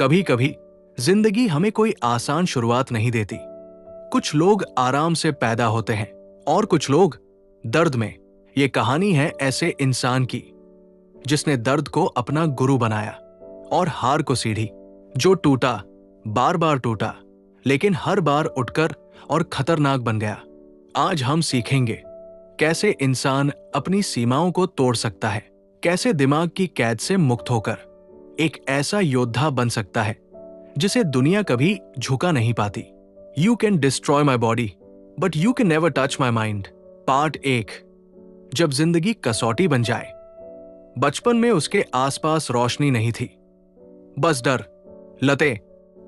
कभी कभी जिंदगी हमें कोई आसान शुरुआत नहीं देती। कुछ लोग आराम से पैदा होते हैं और कुछ लोग दर्द में। ये कहानी है ऐसे इंसान की जिसने दर्द को अपना गुरु बनाया और हार को सीढ़ी। जो टूटा, बार बार टूटा, लेकिन हर बार उठकर और खतरनाक बन गया। आज हम सीखेंगे कैसे इंसान अपनी सीमाओं को तोड़ सकता है, कैसे दिमाग की कैद से मुक्त होकर एक ऐसा योद्धा बन सकता है जिसे दुनिया कभी झुका नहीं पाती। You can destroy my body but you can never touch my mind. Part 1। जब जिंदगी कसौटी बन जाए। बचपन में उसके आसपास रोशनी नहीं थी, बस डर, लतें,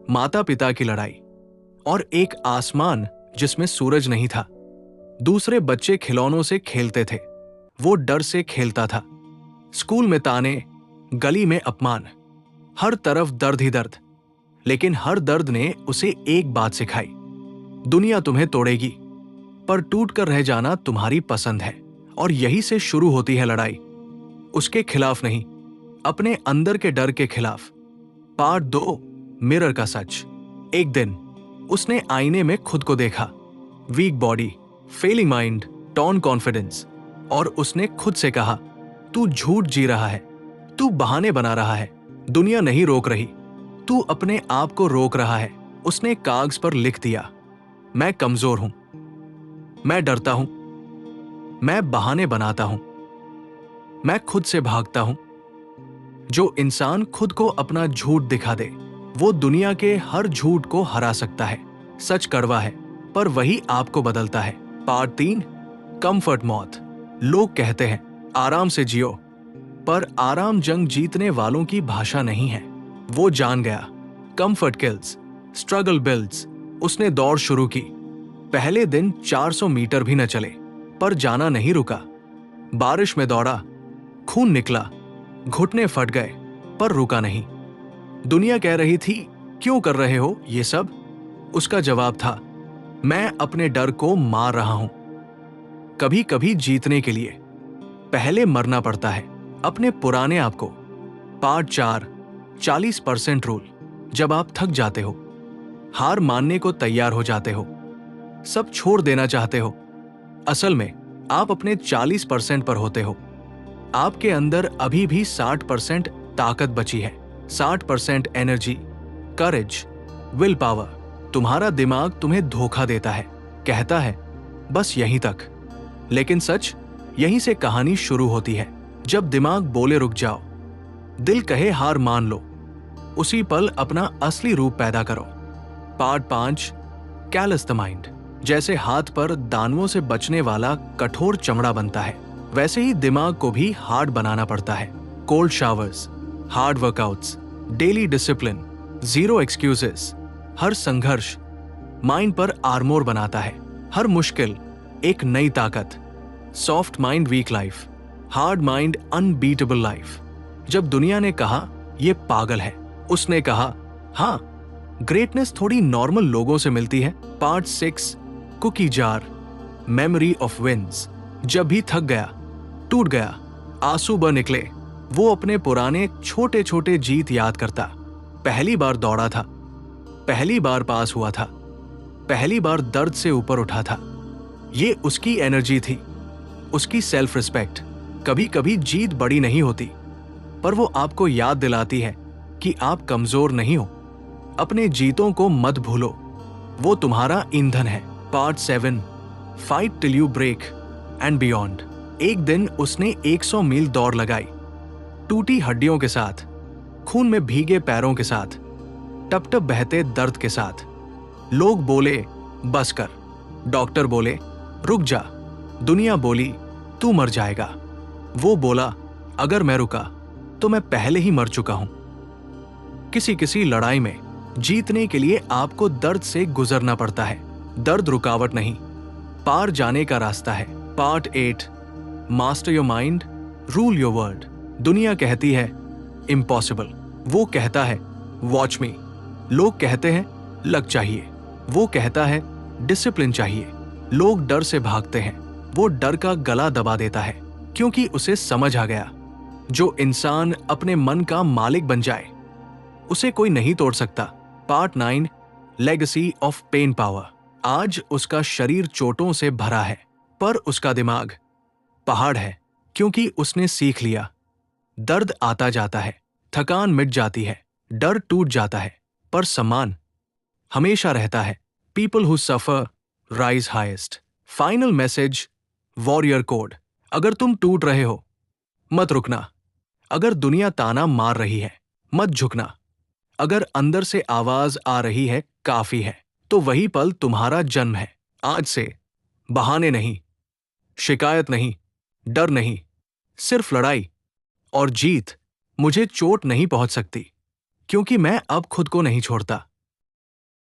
माता पिता की लड़ाई और एक आसमान जिसमें सूरज नहीं था। दूसरे बच्चे खिलौनों से खेलते थे, वो डर से खेलता था। स्कूल में ताने, गली में अपमान, हर तरफ दर्द ही दर्द। लेकिन हर दर्द ने उसे एक बात सिखाई, दुनिया तुम्हें तोड़ेगी पर टूट कर रह जाना तुम्हारी पसंद है। और यही से शुरू होती है लड़ाई, उसके खिलाफ नहीं, अपने अंदर के डर के खिलाफ। पार्ट 2। मिरर का सच। एक दिन उसने आईने में खुद को देखा, weak body, failing mind, torn confidence, और उसने खुद से कहा, तू झूठ जी रहा है, तू बहाने बना रहा है, दुनिया नहीं रोक रही, तू अपने आप को रोक रहा है। उसने कागज पर लिख दिया, मैं कमजोर हूं, मैं डरता हूं, मैं बहाने बनाता हूं, मैं खुद से भागता हूं। जो इंसान खुद को अपना झूठ दिखा दे वो दुनिया के हर झूठ को हरा सकता है। सच कड़वा है पर वही आपको बदलता है। पार्ट 3। कंफर्ट मौत। लोग कहते हैं आराम से जियो, पर आराम जंग जीतने वालों की भाषा नहीं है। वो जान गया, कंफर्ट किल्स, स्ट्रगल बिल्ड्स। उसने दौड़ शुरू की। पहले दिन 400 मीटर भी न चले, पर जाना नहीं रुका। बारिश में दौड़ा, खून निकला, घुटने फट गए, पर रुका नहीं। दुनिया कह रही थी, क्यों कर रहे हो ये सब? उसका जवाब था, मैं अपने डर को मार रहा हूं। कभी कभी जीतने के लिए पहले मरना पड़ता है, अपने पुराने आप को। पार्ट 4। 40% रूल। जब आप थक जाते हो, हार मानने को तैयार हो जाते हो, सब छोड़ देना चाहते हो, असल में आप अपने 40% पर होते हो। आपके अंदर अभी भी 60% ताकत बची है, 60% एनर्जी, करेज, विल पावर। तुम्हारा दिमाग तुम्हें धोखा देता है, कहता है बस यहीं तक। लेकिन सच, यहीं से कहानी शुरू होती है। जब दिमाग बोले रुक जाओ, दिल कहे हार मान लो, उसी पल अपना असली रूप पैदा करो। पार्ट 5। Callus the mind. जैसे हाथ पर दानवों से बचने वाला कठोर चमड़ा बनता है, वैसे ही दिमाग को भी हार्ड बनाना पड़ता है। Cold showers, hard workouts, daily discipline, zero excuses. हर संघर्ष माइंड पर आर्मोर बनाता है, हर मुश्किल एक नई ताकत। Soft mind weak life, hard mind unbeatable life. जब दुनिया ने कहा ये पागल है, उसने कहा हाँ, ग्रेटनेस थोड़ी नॉर्मल लोगों से मिलती है। Part 6। Cookie jar, memory of wins. जब भी थक गया, टूट गया, आंसू बह निकले, वो अपने पुराने छोटे छोटे जीत याद करता। पहली बार दौड़ा था, पहली बार पास हुआ था, पहली बार दर्द से ऊपर उठा था। ये उसकी एनर्जी थी, उसकी सेल्फ रिस्पेक्ट। कभी कभी जीत बड़ी नहीं होती, पर वो आपको याद दिलाती है कि आप कमजोर नहीं हो। अपने जीतों को मत भूलो, वो तुम्हारा ईंधन है। Part 7। Fight till you break and beyond. एक दिन उसने 100 मील दौड़ लगाई, टूटी हड्डियों के साथ, खून में भीगे पैरों के साथ, टप टप बहते दर्द के साथ। लोग बोले बस कर, डॉक्टर बोले रुक जा, दुनिया बोली तू मर जाएगा। वो बोला अगर मैं रुका तो मैं पहले ही मर चुका हूं। किसी किसी लड़ाई में जीतने के लिए आपको दर्द से गुजरना पड़ता है। दर्द रुकावट नहीं, पार जाने का रास्ता है। Part 8। Master your mind, rule your world. दुनिया कहती है इम्पॉसिबल, वो कहता है वॉच मी। लोग कहते हैं लक चाहिए, वो कहता है डिसिप्लिन चाहिए। लोग डर से भागते हैं, वो डर का गला दबा देता है, क्योंकि उसे समझ आ गया जो इंसान अपने मन का मालिक बन जाए उसे कोई नहीं तोड़ सकता। Part 9, legacy of pain power. आज उसका शरीर चोटों से भरा है, पर उसका दिमाग पहाड़ है, क्योंकि उसने सीख लिया। दर्द आता जाता है, थकान मिट जाती है, डर टूट जाता है, पर सम्मान हमेशा रहता है। People who suffer rise highest. Final message, warrior code. अगर तुम टूट रहे हो, मत रुकना। अगर दुनिया ताना मार रही है, मत झुकना। अगर अंदर से आवाज आ रही है काफी है, तो वही पल तुम्हारा जन्म है। आज से बहाने नहीं, शिकायत नहीं, डर नहीं, सिर्फ लड़ाई और जीत। मुझे चोट नहीं पहुंच सकती, क्योंकि मैं अब खुद को नहीं छोड़ता।